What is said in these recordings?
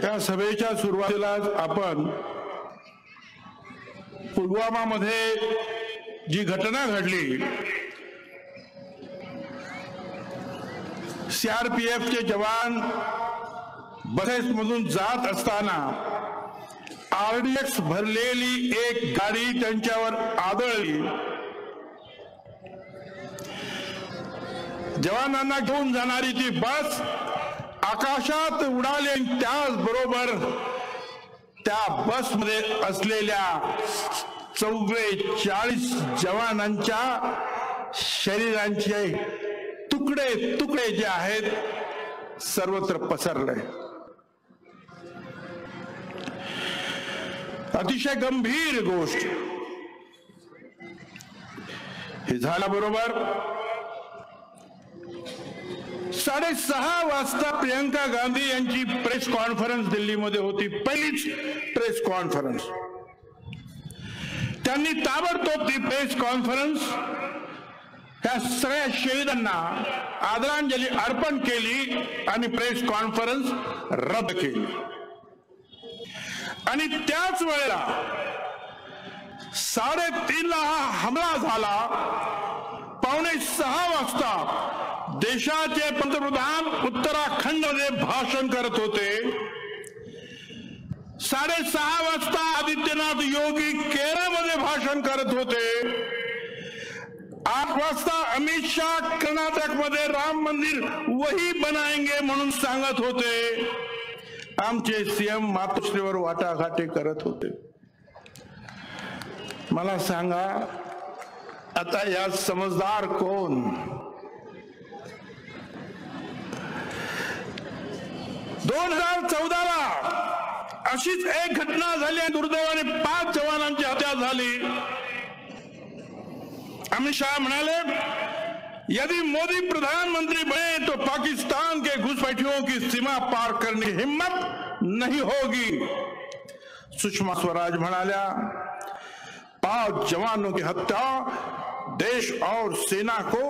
या सभेच्या सुरुवातीलाच आपण पुलवामा मध्ये जी घटना घडली, सीआरपीएफ चे जवान बसेसमधून जात असताना आरडीएक्स भरलेली एक गाडी त्यांच्यावर आदळली. जवानांना घेऊन जाणारी ती बस आकाशात उडाली. त्याचबरोबर त्या बसमध्ये असलेल्या 44 जवानांच्या शरीरांचे तुकडे तुकडे जे आहेत सर्वत्र पसरले. अतिशय गंभीर गोष्ट हे झाल्याबरोबर 6:30 वाजता प्रियंका गांधी यांची प्रेस कॉन्फरन्स दिल्लीमध्ये होती. पहिलीच प्रेस कॉन्फरन्स. त्यांनी ताबडतोब ती प्रेस कॉन्फरन्स त्या सगळ्या शहीदांना आदरांजली अर्पण केली आणि प्रेस कॉन्फरन्स रद्द केली. आणि त्याच वेळेला 3:30 ला हा हमला झाला. 5:45 वाजता देशाचे पंतप्रधान उत्तराखंडमध्ये भाषण करत होते. 6:30 वाजता आदित्यनाथ योगी केरळमध्ये भाषण करत होते. 8 वाजता अमित शाह कर्नाटकमध्ये राम मंदिर वही बनाएंगे म्हणून सांगत होते. आमचे सीएम मातोश्रीवर वाटाघाटी करत होते. मला सांगा आता यात समजदार कोण? 2014 ला अशीच एक घटना झाली. दुर्दैवाने 5 जवानांची हत्या झाली. अमित शाह म्हणाले यदि मोदी प्रधानमंत्री बने तो पाकिस्तान के घुसपैठियों की सीमा पार करने की हिम्मत नहीं होगी. सुषमा स्वराज म्हणाल्या 5 जवानों की हत्या, देश और सेना को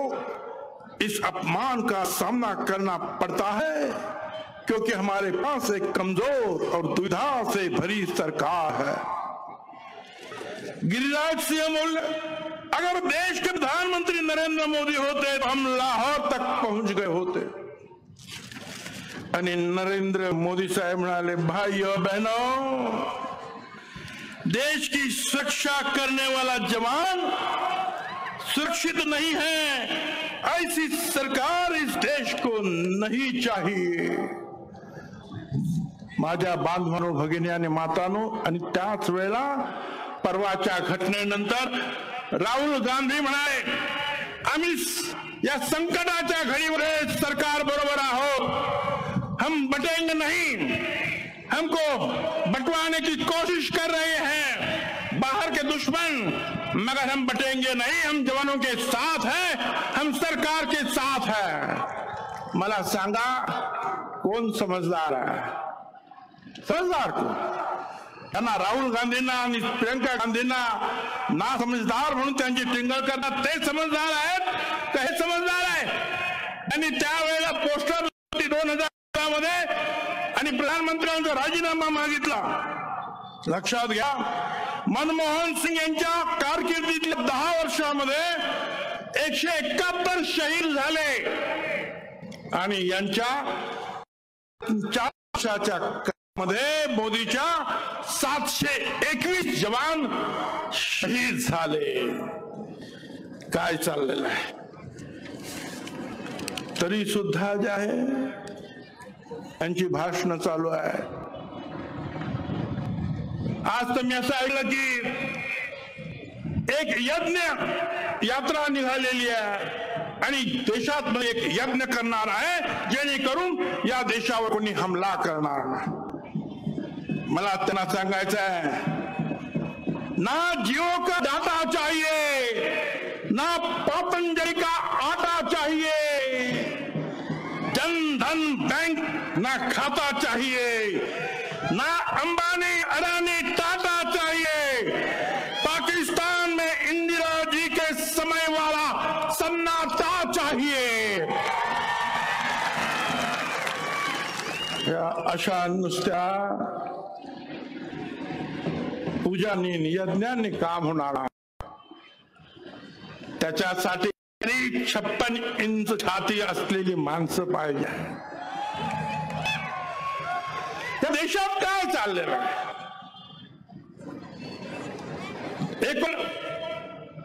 इस अपमान का सामना करना पड़ता है क्योंकि हमारे पास एक कमजोर और दुविधा से भरी सरकार है. गिरिराज सिंह बोले अगर देश के प्रधानमंत्री नरेंद्र मोदी होते तो हम लाहौर तक पहुंच गए होते. आणि नरेंद्र मोदी साहेब म्हणाले भाइयों बहनों, देश की सुरक्षा करने वाला जवान सुरक्षित नहीं है. ऐसी सरकार इस देश को नहीं चाहिए. माझ्या बांधवांनो, भगिनी आणि मातांनो, आणि त्याच वेळेला परवाच्या घटनेनंतर राहुल गांधी म्हणाले आम्ही या संकटाच्या घडीमध्ये सरकार बरोबर आहोत. हम बटेंगे नहीं. हमको बंटवाने की कोशिश कर रहे हैं बाहर के दुश्मन, मगर हम बटेंगे नहीं. हम जवानों के साथ हैं, हम सरकार के साथ हैं. मला सांगा कोण समजदार आहे? समजदार कोण? त्यांना राहुल गांधींना आणि प्रियंका गांधींना ना समजदार म्हणून त्यांची टिंगल करतात. ते समजदार आहेत का हे समजदार आहे? आणि त्यावेळेला पोस्टर 2000 मध्ये आणि प्रधानमंत्र्यांचा राजीनामा मागितला. लक्षात घ्या, मनमोहन सिंग यांच्या कारकिर्दीतल्या 10 वर्षामध्ये 171 शहीद झाले आणि यांच्या 4 वर्षाच्या मध्ये मोदीच्या 721 जवान शहीद झाले. काय चाललेलं आहे? तरी सुद्धा जे आहे त्यांची भाषणं चालू आहे. आज तर मी असं ऐकलं की एक यज्ञ यात्रा निघालेली आहे आणि देशात एक यज्ञ करणार आहे जेणेकरून या देशावर कोणी हमला करणार नाही. मला त्यांना सांगायचं आहे ना जियो का डाटा चाहिए, ना पतंजलि का आटा चाहिए, जनधन बैंक ना खाता चाहिए, ना अंबानी अडानी टाटा चाहिए. पाकिस्तान में इंदिरा जी के समय वाला सन्नाटा चाहिए. या अशा नुसत्या पूजांनी यज्ञांनी काम होणार, त्याच्यासाठी 56 इंच छाती असलेली माणसं पाहिजे. या देशात काय चाललेलं आहे?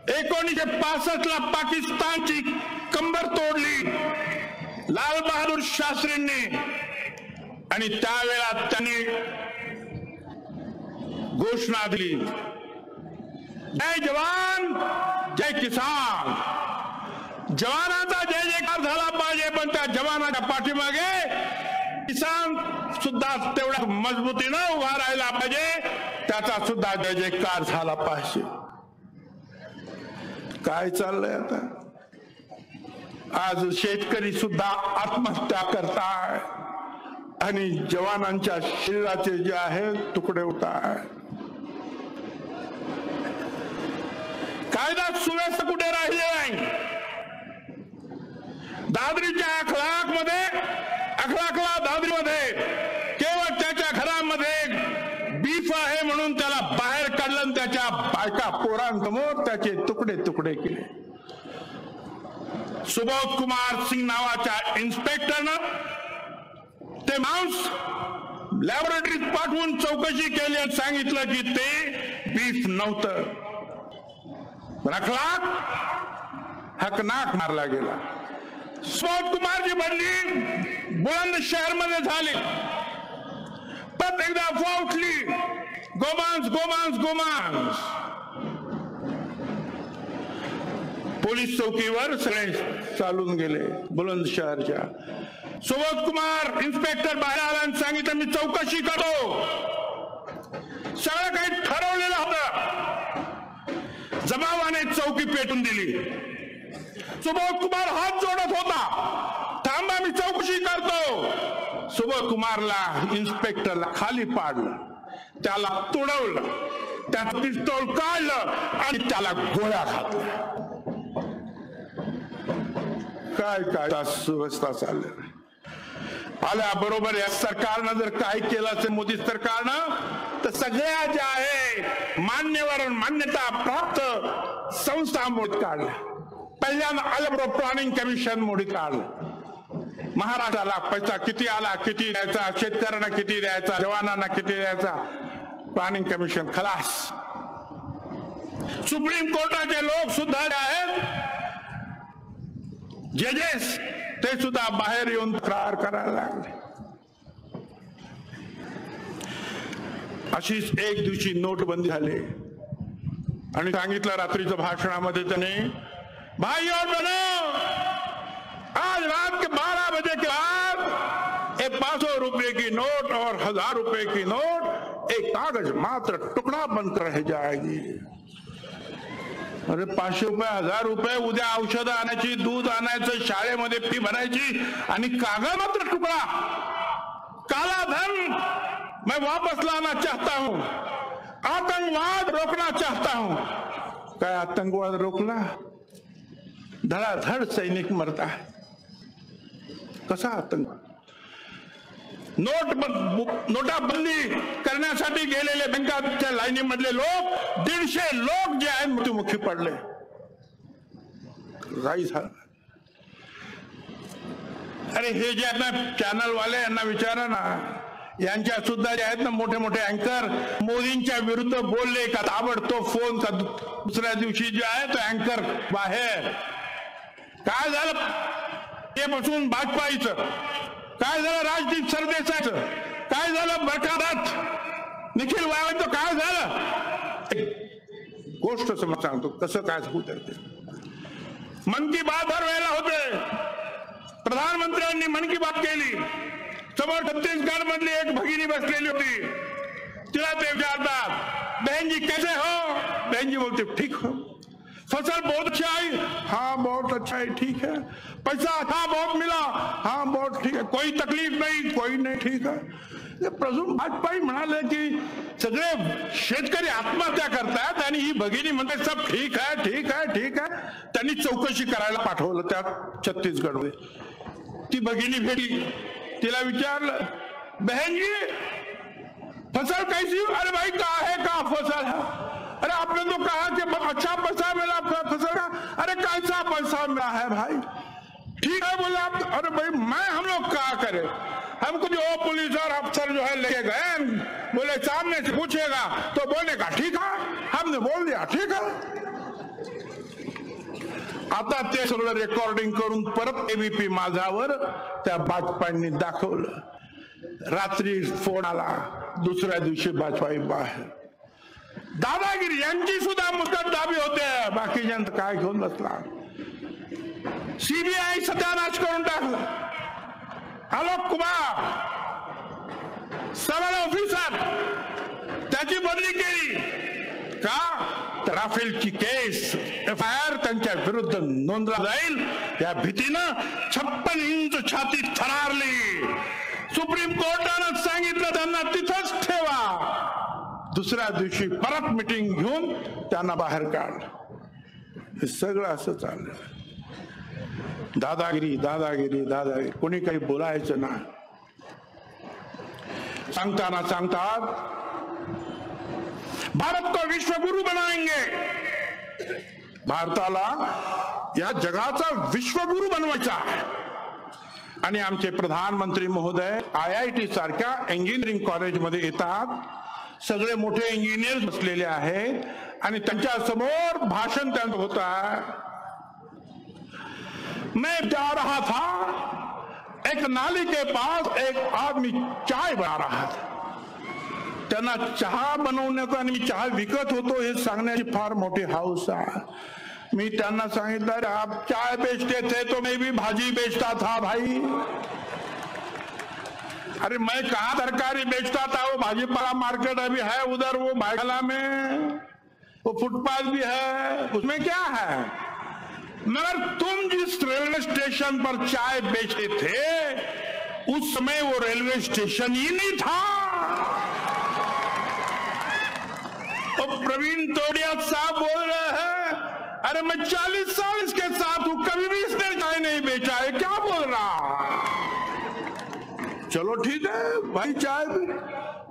1965 ला पाकिस्तानची कंबर तोडली लाल बहादूर शास्त्रींनी, आणि त्यावेळा त्यांनी घोषणा दिली, जय जवान जय किसान. जवानाचा जय जयकार झाला पाहिजे, पण त्या जवानाच्या पाठीमागे किसान सुद्धा तेवढ्या मजबूतीनं उभा राहिला पाहिजे, त्याचा सुद्धा जय जयकार झाला पाहिजे. काय चाललंय आता? आज शेतकरी सुद्धा आत्महत्या करताय आणि जवानांच्या शरीराचे जे आहे तुकडे होताय. कायदा सुव्यवस्था कुठे राहिली नाही. दादरीच्या अखलाकला दादरीमध्ये केवळ त्याच्या घरामध्ये बीफ आहे म्हणून त्याला बाहेर काढलं आणि त्याच्या बायका पोरांसमोर त्याचे तुकडे तुकडे केले. सुबोध कुमार सिंग नावाच्या इन्स्पेक्टरनं ते मांस लॅबोरेटरीत पाठवून चौकशी केली आणि सांगितलं की ते बीफ नव्हतं. रखलाक हकनाक मारला गेला. सुबोध कुमारची बदली बुलंदशहर मध्ये झाली. परत एकदा अफवा उठली, गोमांस गोमांस गोमांस. पोलीस चौकीवर सगळे चालून गेले बुलंदशहरच्या. सुबोध कुमार इन्स्पेक्टर बाहेर आला आणि सांगितलं मी चौकशी करतो. सगळं काही ठरवलेलं होतं. जमावाने चौकी पेटून दिली. सुबोध कुमार हात जोडत होता, थांबा मी चौकशी करतो. सुबोध कुमारला इन्स्पेक्टरला खाली पाडलं, त्याला तुडवलं, त्याचं पिस्तूल काढलं आणि त्याला गोळ्या घातल्या. काय काय सुव्यवस्था चालली. आल्या बरोबर या सरकारनं जर काय केलं असेल मोदी सरकारनं, तर सगळ्या ज्या आहे मान्यवर मान्यता प्राप्त संस्था मोडीत काढल्या. पहिल्यांदा आल्याबरोबर प्लॅनिंग कमिशन मोडीत काढलं. महाराष्ट्राला पैसा किती आला, किती द्यायचा, शेतकऱ्यांना किती द्यायचा, जवानांना किती द्यायचा, प्लॅनिंग कमिशन खलास. सुप्रीम कोर्टाचे लोक सुद्धा आहेत, जजेस, ते सुद्धा बाहेर येऊन तक्रार करायला लागले. अशीच एक दिवशी नोटबंदी झाली आणि सांगितलं रात्रीच्या भाषणामध्ये त्याने, भाई और बहनों, आज रात के 12 बजे के बाद 500 रुपए की नोट और 1000 रुपए की नोट एक कागज मात्र टुकड़ा बनकर रह जाएगी. अरे 500 रुपये 1000 रुपये, उद्या औषधं आणायची, दूध आणायचं, शाळेमध्ये फी भरायची, आणि कागज मात्र टुकड़ा. काला धन मैं वापस लाना चाहता हूं, आतंकवाद रोकना चाहता हूं. काय आतंकवाद रोकला? धडाधड सैनिक मरता है. कसा आतंकवाद? नोटाबंदी करण्यासाठी गेलेले बँकाच्या लाईनीमधले लोक 150 लोक जे आहेत मृत्युमुखी पडले. अरे हे जे आहेत ना चॅनल वाले, यांना विचारा ना, यांच्या सुद्धा जे आहेत ना मोठे मोठे अँकर मोदींच्या विरुद्ध बोलले का ताबडतोब फोन का दुसऱ्या दिवशी जे आहे तो अँकर बाहेर. काय झालं ते पासून वाजपेयीचं, काय झालं राजदीप सरदेसाईचं, काय झालं बरकारात निखिल वाळवंत, काय झालं? गोष्ट समज सांगतो कसं काय होत आहे ते. मन की बात हर वेळेला होते. प्रधानमंत्र्यांनी मन की बात केली, समोर छत्तीसगड मधली एक भगिनी बसलेली होती. तिला ते विचारतात, बहन जी कैसे हो? बहन जी बोलते ठीक हो. फसल बहुत अच्छा आई, हाँ बहुत अच्छा है, ठीक है. पैसा हाँ बहुत मिला, हाँ बहुत ठीक है. कोई तकलीफ नहीं, कोई नहीं, ठीक है. प्रसून वाजपेयी म्हणाले की सगळे शेतकरी आत्महत्या करतात आणि ही भगिनी म्हणते सब ठीक आहे, ठीक आहे, ठीक आहे. त्यांनी चौकशी करायला पाठवलं त्या छत्तीसगडमध्ये. ती भगिनी भेटली, तिला विचारलं बहन जी फसल कैसी? अरे भाई कहाँ फसल है? अरे आपने तो कहा कि अच्छा पैसा मिला फसल का। अरे कैसा पैसा मिला है भाई? ठीक है बोला आप। अरे भाई हम लोग क्या करें? हमको जो पुलिस और अफसर जो है लेके गए, बोले सामने से पूछेगा तो बोलेगा ठीक है, हमने बोल दिया ठीक है। आता ते सगळं रेकॉर्डिंग करून परत एबीपी माझावर त्या बाजपाईंनी दाखवलं। रात्री फोन आला, दुसऱ्या दिवशी बाजपाई बाहेर। दादागिरी यांची सुद्धा मुदत दाबी होते, बाकीच्यांत काय घेऊन बसला। सीबीआय सत्यानाश करून टाकलं। आलोक कुमार सबल ऑफिसर त्याची बदली केली का? राफेलची केस एफआयआर त्यांच्या विरुद्ध नोंदला जाईल या भीतीनं 56 इंच छाती थरारली। सुप्रीम कोर्टानं सांगितलं त्यांना तिथंच ठेवा। दुसऱ्या दिवशी परत मीटिंग घेऊन त्यांना बाहेर काढ। हे सगळं असं चाललं। दादागिरी दादागिरी दादागिरी, कोणी काही बोलायचं ना। सांगताना सांगतात भारत को विश्व गुरु बनाएंगे। भारताला या जगाचा विश्वगुरु बनवायचा आहे। आणि आमचे प्रधानमंत्री महोदय IIT सारख्या इंजिनिअरिंग कॉलेजमध्ये येतात, सगळे मोठे इंजिनियर बसलेले आहेत आणि त्यांच्या समोर भाषण त्यांचं होत आहे। मैं जा रहा था, एक नाली के पास एक आदमी चाय बना रहा था। त्यांना चहा बनवण्याचा आणि चहा विकत होतो हे सांगण्याची फार मोठी हौस आहे। मी त्यांना सांगितलं आप चाय बेचते थे तो मैं भी भाजी बेचता था भाई। अरे मैं कहाँ तरकारी बेचता था, वो भाजीपाला मार्केट अभी है उधर, वो भाईला में वो फुटपाथ भी है, उसमें क्या है? मगर तुम जिस रेलवे स्टेशन पर चाय बेचते थे उस समय वो रेलवे स्टेशन ही नहीं था। और प्रवीण तोड़िया साहब बोल रहे हैं अरे मैं 40 साल इसके साथ हूं, कभी भी इसने चाय नहीं बेचा है, क्या बोल रहा? चलो ठीक है भाई, चाय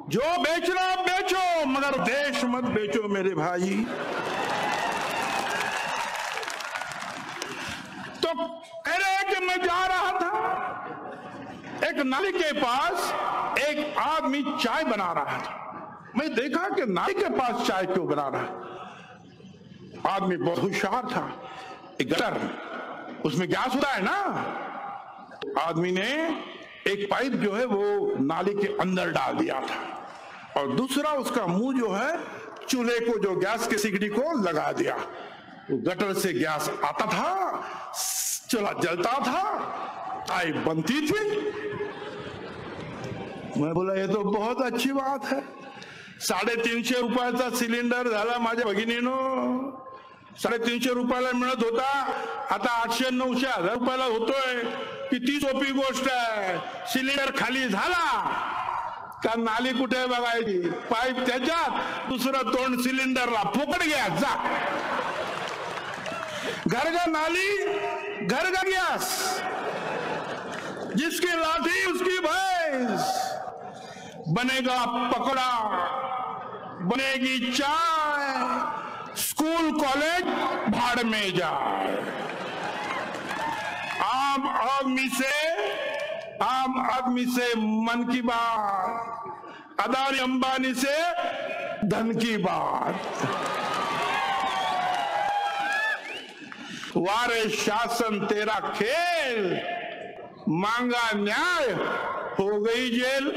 जो बेच रहा बेचो, मगर देश मत बेचो मेरे भाई। तो कह रहे कि मैं जा रहा था, एक नाली के पास एक आदमी चाय बना रहा था। मैं देखा कि नाली के पास चाय क्यों बना रहा? आदमी बहुत होशियार था। एक गटर, उसमें गैस होता है ना, आदमी ने एक पाइप जो है वो नाली के अंदर डाल दिया था और दूसरा उसका मुंह जो है चूल्हे को, जो गैस के सिगड़ी को लगा दिया। वो गटर से गैस आता था, चूल्हा जलता था, चाय बनती थी। मैं बोला ये तो बहुत अच्छी बात है। 350 रुपयाचा सिलेंडर झाला माझ्या भगिनीनो। 350 रुपयाला मिळत होता, आता 800-900 रुपयाला होतोय। किती सोपी गोष्ट आहे। सिलेंडर खाली झाला का नाली कुठे बघायची, पाईप त्याच्यात, दुसरं तोंड सिलेंडरला, फुकट गॅस जा। घर का नाली, घर का गैस, जिसकी लाठी उसकी भैंस। बनेगा पकौड़ा, बनेगी चाय, स्कूल कॉलेज भाड़ में जाए। आम आदमी से मन की बात, अदानी अंबानी से धन की बात। वारे शासन तेरा खेल, मांगा न्याय हो गई जेल।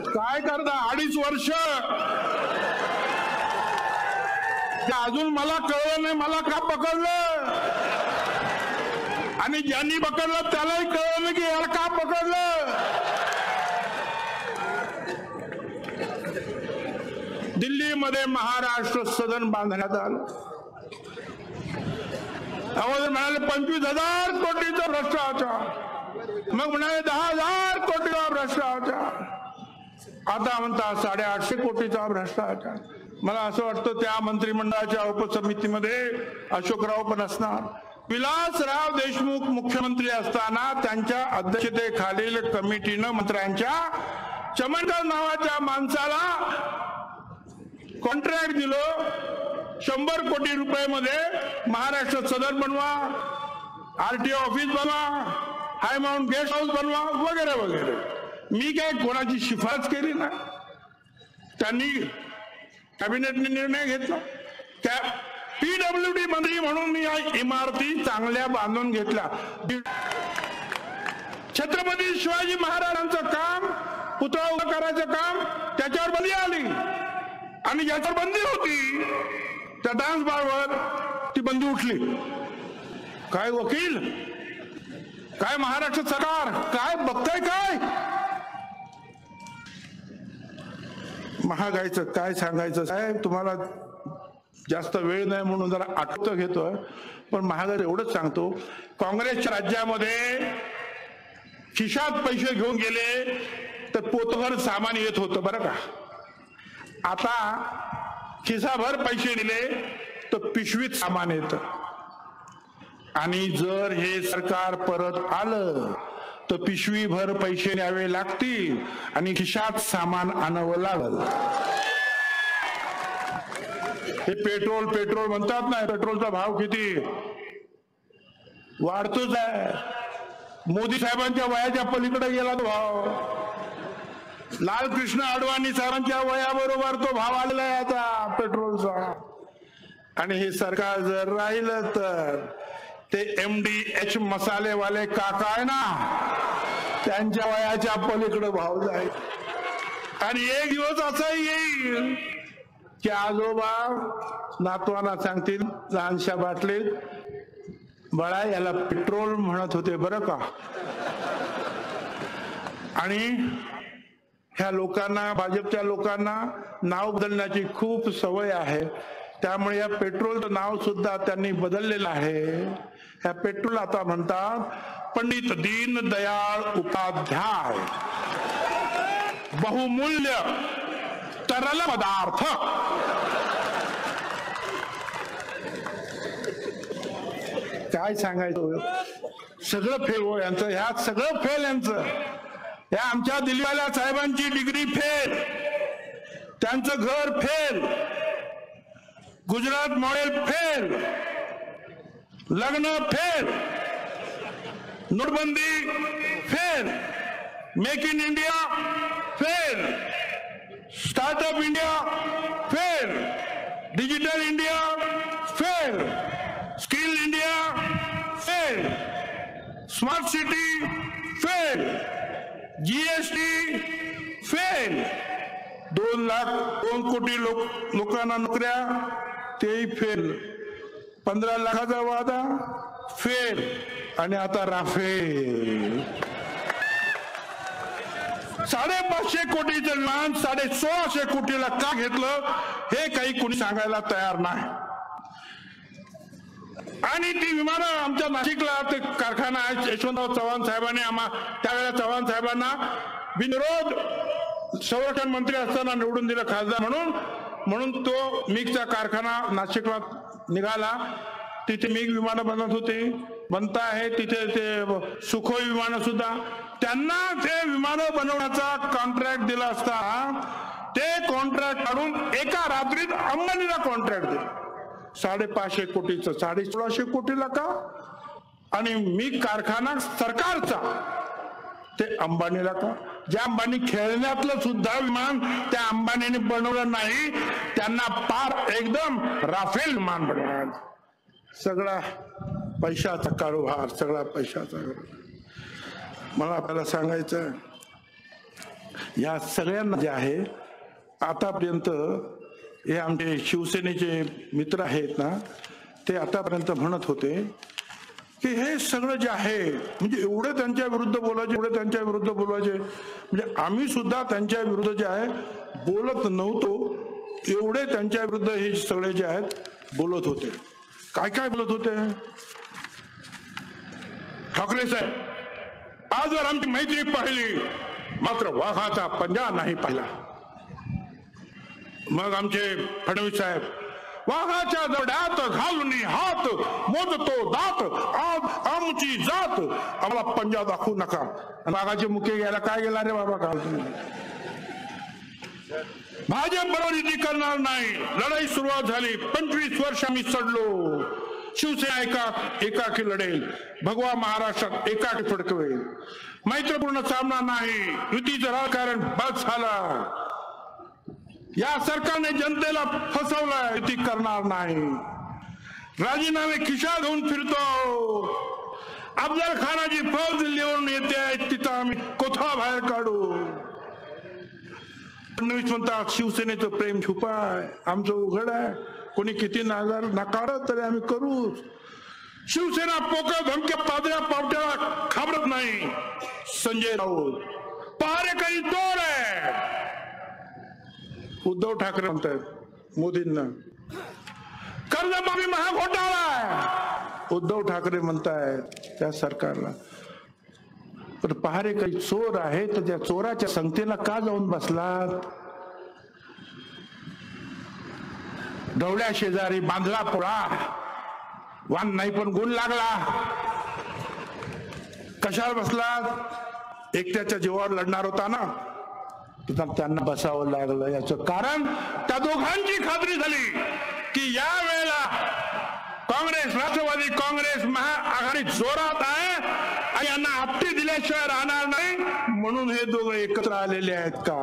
काय करता 2.5 वर्ष अजून मला कळलं नाही मला का पकडलं, आणि ज्यांनी पकडलं त्यालाही कळलं नाही की याला का पकडलं। दिल्लीमध्ये महाराष्ट्र सदन बांधण्यात आलं, त्यामध्ये म्हणाले 25,000 कोटीचा भ्रष्टाचार, मग म्हणाले 10,000 कोटीचा भ्रष्टाचार, आता म्हणता 850 कोटीचा भ्रष्टाचार। मला असं वाटतं त्या मंत्रिमंडळाच्या उपसमितीमध्ये अशोकराव पण असणार. विलासराव देशमुख मुख्यमंत्री असताना त्यांच्या अध्यक्षतेखालील कमिटीनं मंत्र्यांच्या चमनकर नावाच्या माणसाला कॉन्ट्रॅक्ट दिलं 100 कोटी रुपयामध्ये महाराष्ट्र सदर बनवा, आरटीओ ऑफिस बनवा, हाय माउंट गेस्ट हाऊस बनवा वगैरे वगैरे. मी काय कोणाची शिफारस केली ना, त्यांनी कॅबिनेटने निर्णय घेतला. पीडब्ल्यूडी मंत्री म्हणून मी या इमारती चांगल्या बांधून घेतल्या. छत्रपती शिवाजी महाराजांचं काम, पुतळा उभा करायचं काम, त्याच्यावर बंदी आली आणि ज्याच्यावर बंदी होती त्या डान्स बारवर ती बंदी उठली. काय वकील, काय महाराष्ट्र सरकार, काय बघताय काय? महागाईचं काय सांगायचं साहेब, तुम्हाला जास्त वेळ नाही म्हणून जरा आठवतं घेतोय. पण महागाई एवढंच सांगतो, काँग्रेसच्या राज्यामध्ये खिशात पैसे घेऊन गेले तर पोतभर सामान येत होतं बरं का. आता खिसाभर पैसे दिले तर पिशवीत सामान येतं. आणि जर हे सरकार परत आलं तर पिशवीभर पैसे न्यावे लागतील आणि खिशात सामान आणावं लागल. हे पेट्रोल म्हणतात ना, पेट्रोलचा भाव किती वाढतोच आहे. मोदी साहेबांच्या वयाच्या पलीकडे गेला तो भाव. लालकृष्ण अडवाणी साहेबांच्या वयाबरोबर तो भाव आलेला आहे आता पेट्रोलचा. आणि हे सरकार जर राहिलं तर ते MDH मसालेवाले काका आहे ना, त्यांच्या वयाच्या पलीकडे भाव जाईल. आणि एक दिवस असा येईल की आजोबा नातवांना सांगतील लहानशा बाटलीत, बाळा याला पेट्रोल म्हणत होते बरं का. आणि ह्या लोकांना, भाजपच्या लोकांना नाव बदलण्याची खूप सवय आहे. त्यामुळे या पेट्रोलचं नाव सुद्धा त्यांनी बदललेलं आहे. ह्या पेट्रोल आता म्हणतात पंडित दीनदयाळ उपाध्याय बहुमूल्य तरल पदार्थ. काय सांगायचं, सगळं फेल हो यांचं, ह्यात सगळं फेल यांचं. या आमच्या दिल्लीवाल्या साहेबांची डिग्री फेल, त्यांचं घर फेल, गुजरात मॉडेल फेल, लग्न फेल, नोटबंदी fail, make in India fail, startup India fail, digital India fail, skill India fail, smart city fail, GST fail, 2 कोटी लोकांना नोकऱ्या तेही फेल, 15 लाखाचा वादा फेल, आणि आता राफेल. 550 कोटीचं विमान 1650 कोटीला का घेतलं हे काही कोणी सांगायला तयार नाही. आणि ती विमानं आमच्या नाशिकला ते कारखाना आहे, यशवंतराव चव्हाण साहेबांनी त्यावेळेला चव्हाण साहेबांना बिनविरोध संरक्षण मंत्री असताना निवडून दिलं खासदार म्हणून तो मिगचा कारखाना नाशिकला निघाला. तिथे मिग विमानं बनता आहे, तिथे ते सुखोई विमानं सुद्धा. त्यांना ते विमानं बनवण्याचा कॉन्ट्रॅक्ट दिला असता ते कॉन्ट्रॅक्ट काढून एका रात्रीत अंबानीला कॉन्ट्रॅक्ट दिलं 550 कोटीचं, 1650 कोटीला का. आणि मिग कारखाना सरकारचा ते अंबानीला का. ज्या अंबानी खेळण्यातलं सुद्धा विमान त्या अंबानीने बनवलं नाही, त्यांना पार एकदम राफेल विमान बनवणार. सगळा पैशाचा कारोबार, सगळा पैशाचा. मला आपल्याला सांगायचं, या सगळ्यांना जे आहे आतापर्यंत, हे आमचे शिवसेनेचे मित्र आहेत ना, ते आतापर्यंत म्हणत होते की हे सगळं जे आहे म्हणजे एवढे त्यांच्या विरुद्ध बोलायचे, म्हणजे आम्ही सुद्धा त्यांच्या विरुद्ध जे आहे बोलत नव्हतो, एवढे त्यांच्या विरुद्ध हे सगळे जे आहेत बोलत होते. काय बोलत होते ठाकरे साहेब, आजवर आमची मैत्री पाहिली मात्र वाघाचा पंजा नाही पाहिला. मग आमचे फडणवीस साहेब, वाघाच्या दरड्यात घालून हात मोजतो दात, आज आमची जात आम्हाला पंजा दाखवू नका. वाघाचे मुके घ्यायला काय गेला रे बाबा काल तुम्ही. भाजप बरोबर युती करणार नाही. लढाई सुरुवात झाली. 25 वर्ष आम्ही सडलो. शिवसेना एकाकी लढेल. भगवा महाराष्ट्रात एकाकी फडकवेल. मैत्रीपूर्ण सामना नाही. युतीचं राजकारण बस झालं. या सरकारने जनतेला फसवलं. युती करणार नाही. राजीनामे खिशात घेऊन फिरतो. अफजल खानाची फौज दिल्लीवरून येते, तिथं आम्ही कोथळा बाहेर काढू. फडणवीस म्हणतात शिवसेनेचं प्रेम छुपाय, आमचं उघड आहे. कोणी किती नाकारत तरी आम्ही करू. शिवसेना पोकळ धमक्या पादऱ्या पावट्याला घाबरत नाही. संजय राऊत पहारेकरी चोर आहे. उद्धव ठाकरे म्हणतात मोदींना कर्जमाफी महाघोटाळा आहे. उद्धव ठाकरे म्हणतायत त्या सरकारला पण पहारेकरी चोर आहे. तर त्या चोराच्या संगतीला का जाऊन बसलात. डवळ्या शेजारी बांधला पोळा, वान नाही पण गुण लागला. कशाला बसलात. एकट्याच्या जीवावर लढणार होता ना, त्यांना बसावं लागलं. याचं कारण त्या दोघांची खात्री झाली की या वेळेला काँग्रेस, राष्ट्रवादी काँग्रेस महाआघाडी जोरात आहे आणि यांना आपटी दिल्याशिवाय राहणार नाही. म्हणून हे दोघं एकत्र आलेले आहेत का,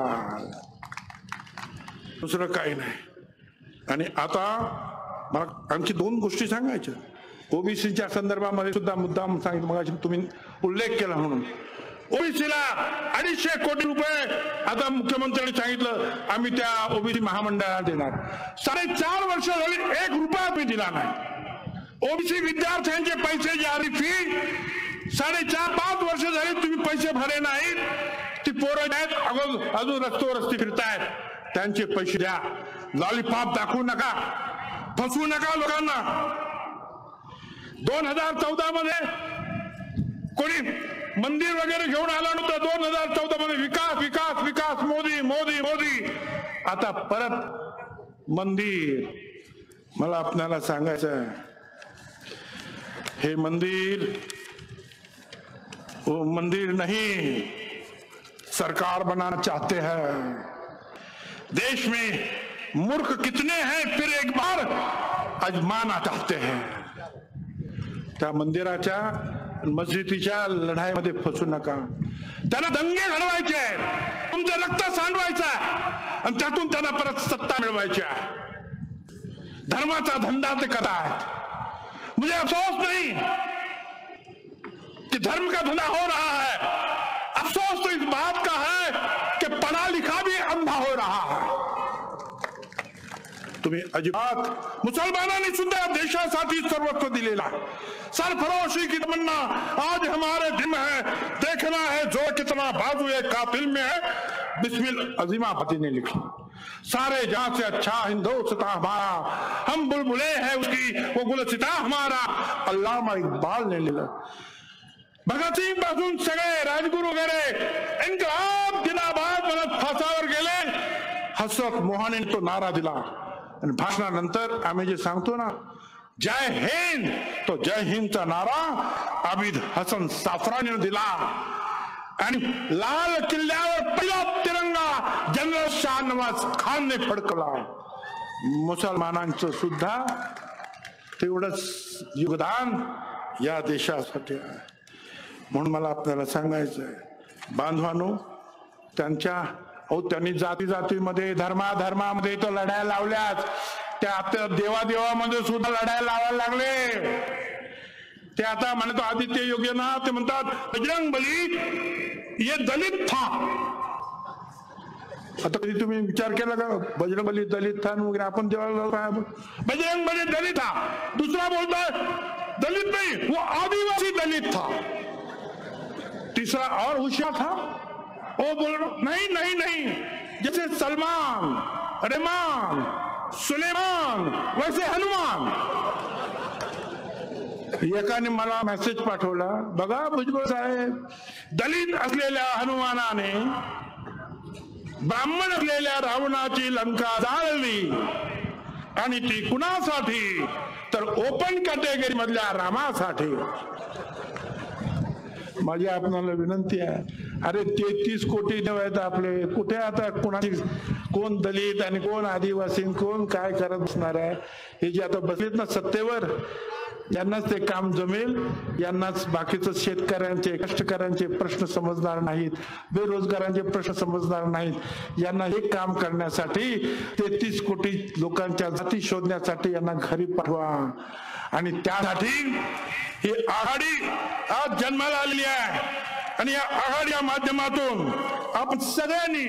दुसरं काही नाही. आणि आता मला आणखी 2 गोष्टी सांगायच्या. ओबीसीच्या संदर्भामध्ये सुद्धा मुद्दाम सांगितलं, मग तुम्ही उल्लेख केला म्हणून. ओबीसीला 250 कोटी रुपये आता मुख्यमंत्र्यांनी सांगितलं आम्ही त्या ओबीसी महामंडळाला देणार. 4.5 वर्ष झाली 1 रुपया मी दिला नाही. ओबीसी विद्यार्थ्यांचे पैसे जारी फी 4.5-5 वर्ष झाली तुम्ही पैसे भरे नाहीत. ती पोरं आहेत अजून रस्ते फिरतायत, त्यांचे पैसे द्या. लॉलीपॉप दाखवू नका, फसवू नका लोकांना. 2014 मध्ये कोणी मंदिर वगैरे घेऊन आला नव्हतं. 2014 मध्ये विकास विकास विकास, मोदी मोदी मोदी. आता परत मंदिर. मला आपल्याला सांगायचं आहे, हे मंदिर वो मंदिर नहीं, सरकार बनाना चाहते हैं. देश में मूर्ख कितने हैं फिर एक बार आजमाना चाहते हैं. त्या मंदिराच्या मस्जिदीच्या लढाईमध्ये फसू नका. त्यांना दंगे घडवायचे आहेत, तुमचं रक्त सांडवायचं आहे आणि त्यातून त्यांना परत सत्ता मिळवायची आहे. धर्माचा धंदा ते करतायत. मुझे अफसोस नहीं कि धर्म का धंधा हो रहा है. अफसोस तो इस बात का है कि पढ़ा लिखा भी अंधा हो रहा है. तुम्ही अजिबात मुसलमानांनी सुद्धा देशासाठी सर्वस्व दिलेला. सरफरोशी की तमन्ना आज हमारे दिल में है. देखना है जो कितना बाजू है कातिल में है. बिस्मिल अजीमापति ने लिखी. सारे जहां से अच्छा हिंदुस्तान हमारा, हम बुलबुले हैं उसकी, वो गुलसिता हमारा. अल्लामा इकबाल ने लिखा. भगत सिंग पासून सगळे राजगुरू वगैरे इन्कलाब जिंदाबाद म्हणत फासावर गेले. हसरत मोहाने तो नारा दिला आणि भाषणानंतर आम्ही जे सांगतो ना जय हिंद, तो जय हिंदचा नारा आबिद हसन साफरानीने दिला. आणि लाल किल्ल्यावर पहिला तिरंगा जनरल शाहनवाज खानने फडकला. मुसलमानांचं सुद्धा तेवढंच योगदान या देशासाठी आहे. म्हणून मला आपल्याला सांगायचं आहे बांधवांनो, त्यांनी जातीमध्ये धर्मामध्ये तर लढाया लावल्याच. त्या आता देवादेवामध्ये सुद्धा लढाया लावायला लागले. ते आता म्हणतो आदित्य योगीनाथ, ते म्हणतात बजरंग बली ये दलित था. आता कधी तुम्ही विचार केला का बजरंग बली दलित था वगैरे. आपण जेव्हा बजरंग बली दलित था, दुसरा बोलता दलित नहीं वो आदिवासी दलित था. तीसरा और होशियार था, वो बोल नहीं नहीं नहीं, जैसे सलमान, रहमान, सुलेमान वैसे हनुमान. एकाने मला मेसेज पाठवला, बघा भुजबळ साहेब, दलित असलेल्या हनुमानाने ब्राह्मण असलेल्या रावणाची लंका जाळली आणि ती कुणासाठी तर ओपन कॅटेगरी मधल्या रामासाठी। माझी आपणाला विनंती आहे, अरे 33 कोटी आहेत आपले, कुठे आता कोणाची कोण दलित आणि कोण आदिवासी कोण काय करत असणार आहे? हे जे आता बसलेत ना सत्तेवर, यांनाच ते काम जमेल, यांनाच बाकीचं शेतकऱ्यांचे कष्टकऱ्यांचे प्रश्न समजणार नाहीत, बेरोजगारांचे प्रश्न समजणार नाहीत। यांना हे काम करण्यासाठी 33 कोटी लोकांच्या जाती शोधण्यासाठी यांना घरी पाठवा आणि त्यासाठी ही आघाडी आज जन्माला आलेली आहे आणि या आघाडीच्या माध्यमातून आपण सगळ्यांनी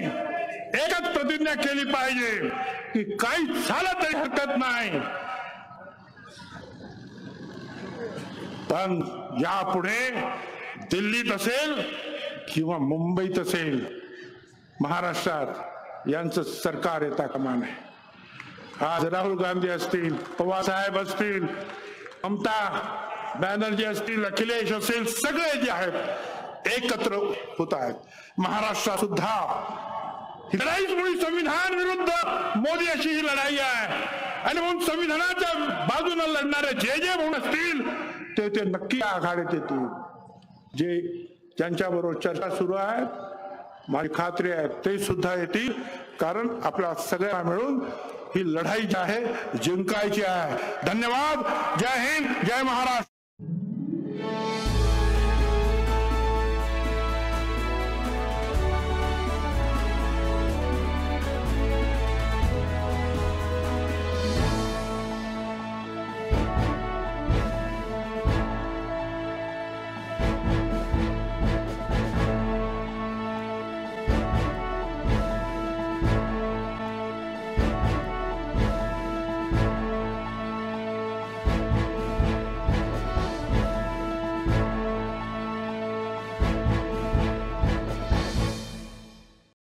एकच प्रतिज्ञा केली पाहिजे की काही झालं तरी हरकत नाही, पण यापुढे दिल्लीत असेल किंवा मुंबईत असेल, महाराष्ट्रात यांचं सरकार येता कामा नये। आज राहुल गांधी असतील, पवार साहेब असतील, ममता बॅनर्जी असतील, अखिलेश असतील, सगळे जे आहेत एकत्र होत आहेत। महाराष्ट्रात सुद्धा ही लढाईच मुळी संविधान विरुद्ध मोदी अशी ही लढाई आहे आणि म्हणून संविधानाच्या बाजूने लढणारे जे म्हणून असतील ते नक्की आघाडीत येतील। जे ज्यांच्या बरोबर चर्चा सुरू आहे माझी खात्री आहे ते सुद्धा येतील, कारण आपल्या सगळ्यांना मिळून ही लढाई जी आहे जिंकायची आहे। धन्यवाद। जय हिंद, जय महाराष्ट्र।